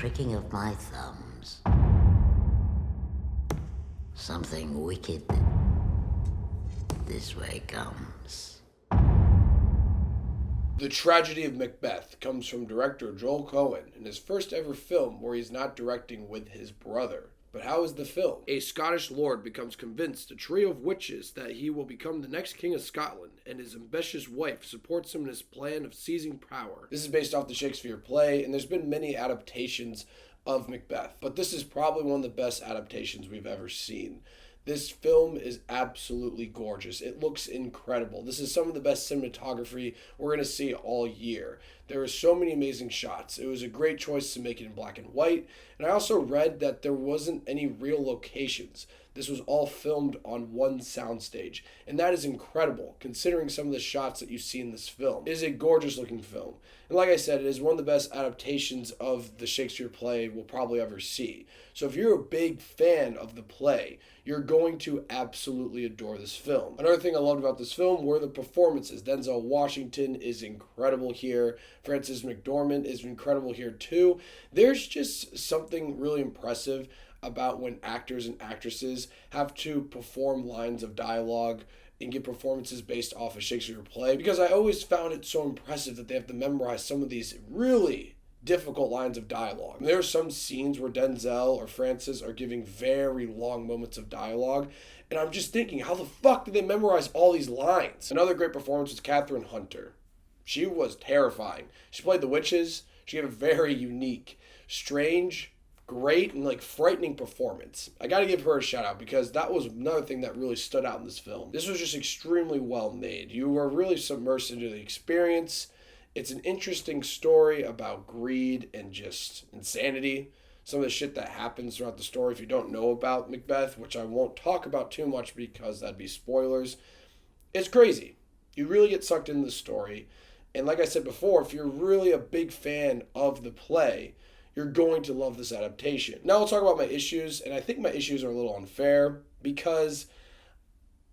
pricking of my thumbs. Something wicked this way comes. The tragedy of Macbeth comes from director Joel Cohen in his first ever film where he's not directing with his brother. But how is the film? A Scottish lord becomes convinced a trio of witches that he will become the next king of Scotland, and his ambitious wife supports him in his plan of seizing power. This is based off the Shakespeare play, and there's been many adaptations of Macbeth, but this is probably one of the best adaptations we've ever seen. This film is absolutely gorgeous. It looks incredible. This is some of the best cinematography we're going to see all year. There are so many amazing shots. It was a great choice to make it in black and white. And I also read that there wasn't any real locations. This was all filmed on one soundstage. And that is incredible, considering some of the shots that you see in this film. It is a gorgeous looking film. And like I said, it is one of the best adaptations of the Shakespeare play we'll probably ever see. So if you're a big fan of the play, you're going to absolutely adore this film. Another thing I loved about this film were the performances. Denzel Washington is incredible here. Frances McDormand is incredible here too. There's just something really impressive about when actors and actresses have to perform lines of dialogue and give performances based off a Shakespeare play, because I always found it so impressive that they have to memorize some of these really difficult lines of dialogue. There are some scenes where Denzel or Francis are giving very long moments of dialogue, and I'm just thinking, how the fuck did they memorize all these lines? Another great performance was Catherine Hunter. She was terrifying. She played the witches. She gave a very unique, strange, great, and frightening performance. I gotta give her a shout out because that was another thing that really stood out in this film. This was just extremely well made. You were really submersed into the experience. It's an interesting story about greed and just insanity. Some of the shit that happens throughout the story, if you don't know about Macbeth, which I won't talk about too much because that'd be spoilers, it's crazy. You really get sucked into the story. And like I said before, if you're really a big fan of the play, you're going to love this adaptation. Now I'll talk about my issues, and I think my issues are a little unfair because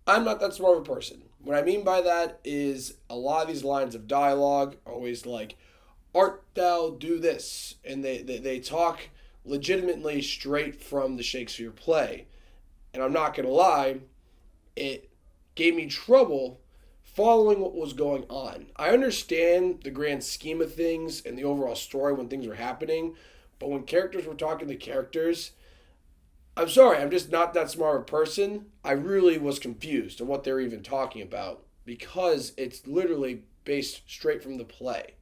I'm not that smart of a person. What I mean by that is a lot of these lines of dialogue are always like, art thou do this? And they talk legitimately straight from the Shakespeare play. And I'm not going to lie, it gave me trouble following what was going on. I understand the grand scheme of things and the overall story when things were happening, but when characters were talking to characters, I'm sorry, I'm just not that smart of a person. I really was confused on what they were even talking about because it's literally based straight from the play.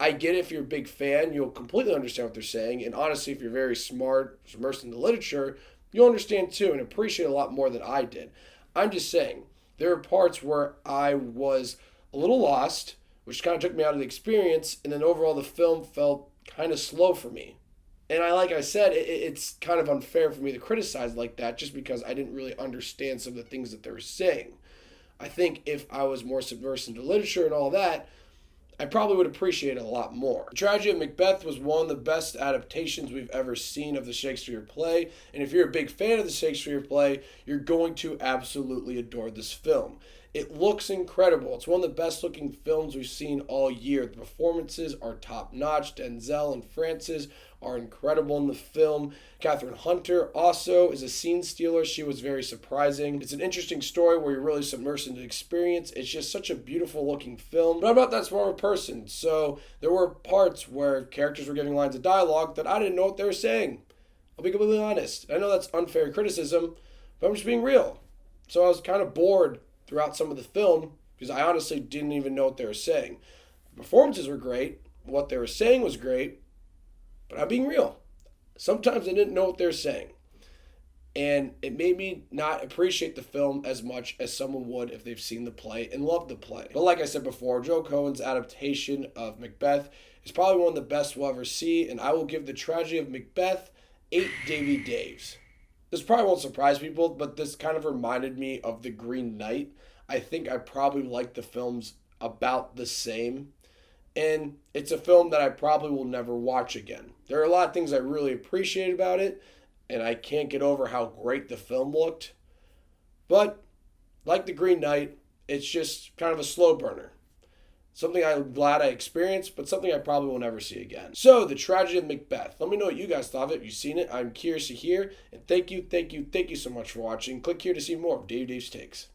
I get it, if you're a big fan, you'll completely understand what they're saying, and honestly, if you're very smart, immersed in the literature, you'll understand too and appreciate a lot more than I did. I'm just saying, there are parts where I was a little lost, which kind of took me out of the experience, and then overall the film felt kind of slow for me. And like I said, it's kind of unfair for me to criticize like that just because I didn't really understand some of the things that they were saying. I think if I was more submersed into literature and all that, I probably would appreciate it a lot more. The Tragedy of Macbeth was one of the best adaptations we've ever seen of the Shakespeare play, and if you're a big fan of the Shakespeare play, you're going to absolutely adore this film. It looks incredible. It's one of the best looking films we've seen all year. The performances are top notch. Denzel and Frances are incredible in the film. Catherine Hunter also is a scene stealer. She was very surprising. It's an interesting story where you're really submersed into the experience. It's just such a beautiful looking film. But I'm not that smart of a person, so there were parts where characters were giving lines of dialogue that I didn't know what they were saying. I'll be completely honest. I know that's unfair criticism, but I'm just being real. So I was kind of bored throughout some of the film because I honestly didn't even know what they were saying. The performances were great. What they were saying was great. But I'm being real. Sometimes I didn't know what they were saying. And it made me not appreciate the film as much as someone would if they've seen the play and loved the play. But like I said before, Joe Cohen's adaptation of Macbeth is probably one of the best we'll ever see, and I will give The Tragedy of Macbeth 8 Davy Daves. This probably won't surprise people, but this kind of reminded me of The Green Knight. I think I probably like the films about the same. And it's a film that I probably will never watch again. There are a lot of things I really appreciate about it, and I can't get over how great the film looked. But, like The Green Knight, it's just kind of a slow burner. Something I'm glad I experienced, but something I probably will never see again. So, The Tragedy of Macbeth. Let me know what you guys thought of it. If you've seen it, I'm curious to hear. And thank you so much for watching. Click here to see more of Dave's Takes.